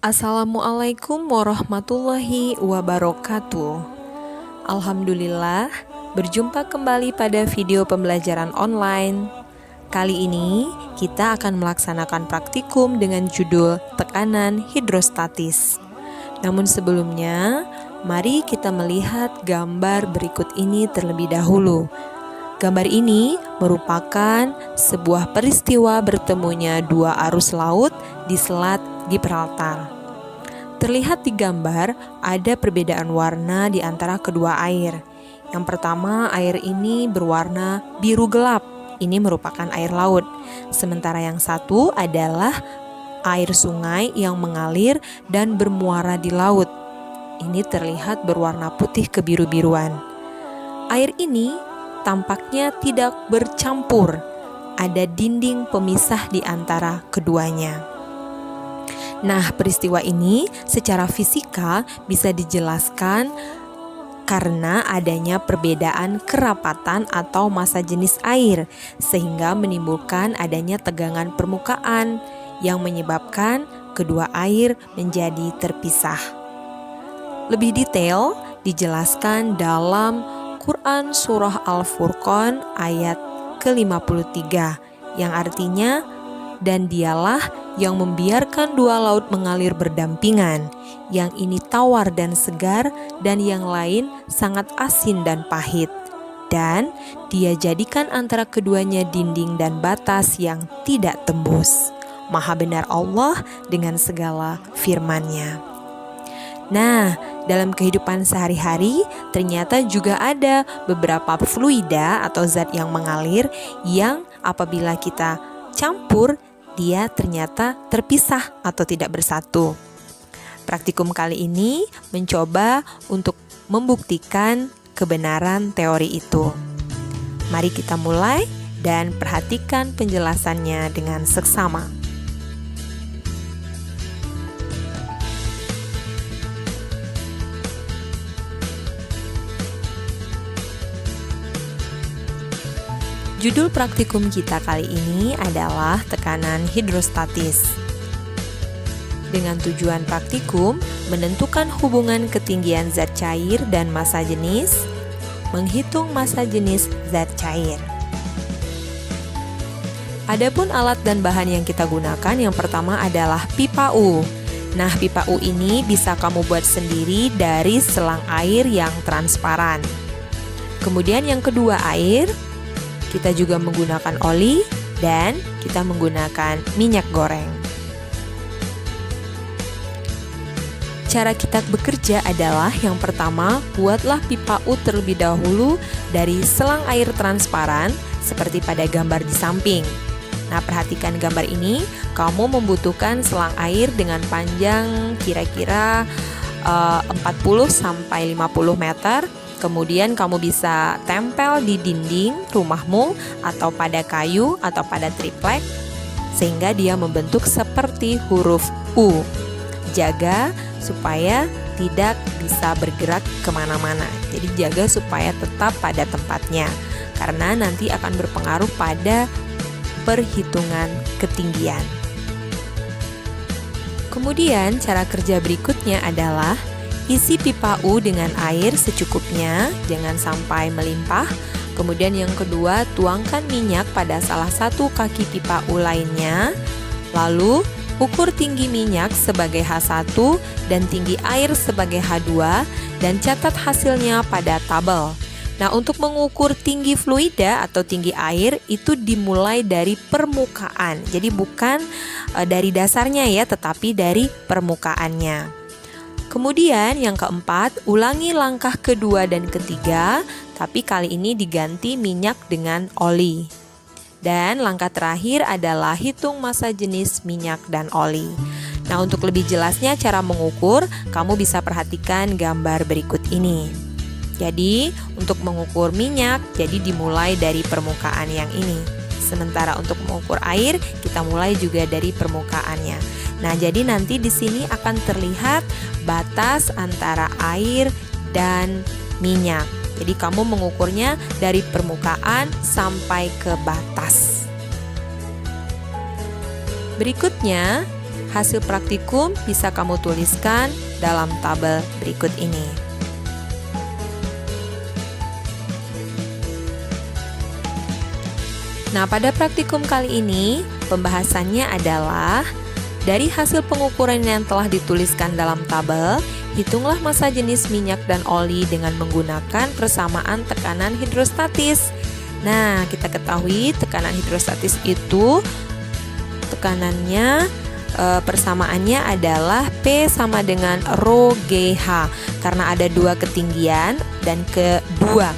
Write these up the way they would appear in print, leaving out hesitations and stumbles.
Assalamualaikum warahmatullahi wabarakatuh. Alhamdulillah, berjumpa kembali pada video pembelajaran online. Kali ini kita akan melaksanakan praktikum dengan judul tekanan hidrostatis. Namun sebelumnya, mari kita melihat gambar berikut ini terlebih dahulu. Gambar ini merupakan sebuah peristiwa bertemunya dua arus laut di Selat Gibraltar. Terlihat di gambar ada perbedaan warna di antara kedua air. Yang pertama, air ini berwarna biru gelap. Ini merupakan air laut. Sementara yang satu adalah air sungai yang mengalir dan bermuara di laut. Ini terlihat berwarna putih kebiru-biruan. Air ini tampaknya tidak bercampur. Ada dinding pemisah di antara keduanya. Nah, peristiwa ini secara fisika bisa dijelaskan karena adanya perbedaan kerapatan atau massa jenis air, sehingga menimbulkan adanya tegangan permukaan yang menyebabkan kedua air menjadi terpisah. Lebih detail dijelaskan dalam Quran Surah Al-Furqan ayat ke-53 yang artinya, dan dialah yang membiarkan dua laut mengalir berdampingan, yang ini tawar dan segar, dan yang lain sangat asin dan pahit. Dan dia jadikan antara keduanya dinding dan batas yang tidak tembus. Maha benar Allah dengan segala firman-Nya. Nah, dalam kehidupan sehari-hari ternyata juga ada beberapa fluida atau zat yang mengalir yang apabila kita campur, dia ternyata terpisah atau tidak bersatu. Praktikum kali ini mencoba untuk membuktikan kebenaran teori itu. Mari kita mulai dan perhatikan penjelasannya dengan seksama. Judul praktikum kita kali ini adalah tekanan hidrostatis. Dengan tujuan praktikum menentukan hubungan ketinggian zat cair dan massa jenis, menghitung massa jenis zat cair. Adapun alat dan bahan yang kita gunakan, yang pertama adalah pipa U. Nah, pipa U ini bisa kamu buat sendiri dari selang air yang transparan. Kemudian yang kedua air. Kita juga menggunakan oli dan kita menggunakan minyak goreng. Cara kita bekerja adalah yang pertama, buatlah pipa U terlebih dahulu dari selang air transparan seperti pada gambar di samping. Nah, perhatikan gambar ini, kamu membutuhkan selang air dengan panjang kira-kira 40-50 meter. Kemudian kamu bisa tempel di dinding rumahmu atau pada kayu atau pada triplek sehingga dia membentuk seperti huruf U. Jaga supaya tidak bisa bergerak kemana-mana. Jadi jaga supaya tetap pada tempatnya karena nanti akan berpengaruh pada perhitungan ketinggian. Kemudian cara kerja berikutnya adalah isi pipa U dengan air secukupnya, jangan sampai melimpah. Kemudian yang kedua, tuangkan minyak pada salah satu kaki pipa U lainnya. Lalu, ukur tinggi minyak sebagai H1 dan tinggi air sebagai H2 dan catat hasilnya pada tabel. Nah, untuk mengukur tinggi fluida atau tinggi air itu dimulai dari permukaan. Jadi bukan dari dasarnya ya, tetapi dari permukaannya. Kemudian yang keempat, ulangi langkah kedua dan ketiga, tapi kali ini diganti minyak dengan oli. Dan langkah terakhir adalah hitung massa jenis minyak dan oli. Nah, untuk lebih jelasnya cara mengukur, kamu bisa perhatikan gambar berikut ini. Jadi, untuk mengukur minyak, jadi dimulai dari permukaan yang ini. Sementara untuk mengukur air, kita mulai juga dari permukaannya. Nah, jadi nanti di sini akan terlihat batas antara air dan minyak. Jadi kamu mengukurnya dari permukaan sampai ke batas. Berikutnya, hasil praktikum bisa kamu tuliskan dalam tabel berikut ini. Nah, pada praktikum kali ini, pembahasannya adalah dari hasil pengukuran yang telah dituliskan dalam tabel, hitunglah massa jenis minyak dan oli dengan menggunakan persamaan tekanan hidrostatis. Nah, kita ketahui tekanan hidrostatis itu tekanannya persamaannya adalah P sama dengan Rho GH. Karena ada dua ketinggian dan kedua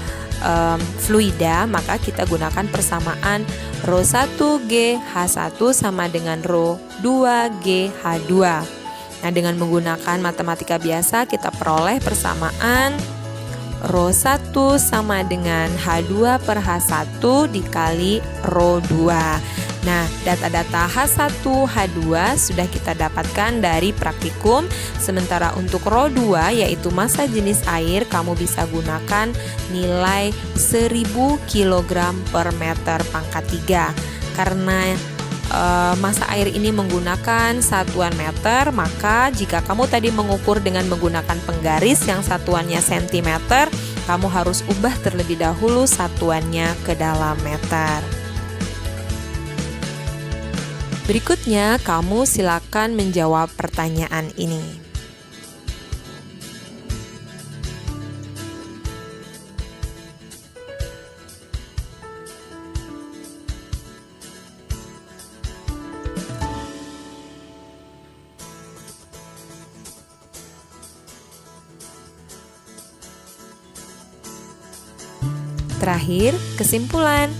fluida, maka kita gunakan persamaan Rho 1G H1 sama dengan Rho 2G H2. Nah, dengan menggunakan matematika biasa kita peroleh persamaan Rho 1 sama dengan H2 per H1 dikali Rho 2. Nah, data-data H1, H2 sudah kita dapatkan dari praktikum. Sementara untuk Rho 2 yaitu massa jenis air, kamu bisa gunakan nilai 1000 kg per meter pangkat 3. Karena massa air ini menggunakan satuan meter, maka jika kamu tadi mengukur dengan menggunakan penggaris yang satuannya cm, kamu harus ubah terlebih dahulu satuannya ke dalam meter. Berikutnya, kamu silakan menjawab pertanyaan ini. Terakhir, kesimpulan.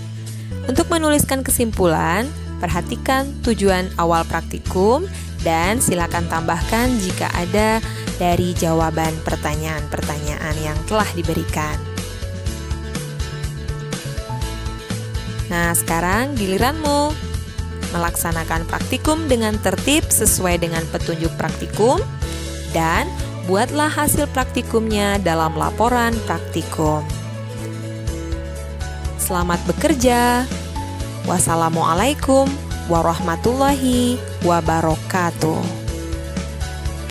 Untuk menuliskan kesimpulan, perhatikan tujuan awal praktikum dan silakan tambahkan jika ada dari jawaban pertanyaan-pertanyaan yang telah diberikan. Nah, sekarang giliranmu melaksanakan praktikum dengan tertib sesuai dengan petunjuk praktikum dan buatlah hasil praktikumnya dalam laporan praktikum. Selamat bekerja. Wassalamualaikum warahmatullahi wabarakatuh.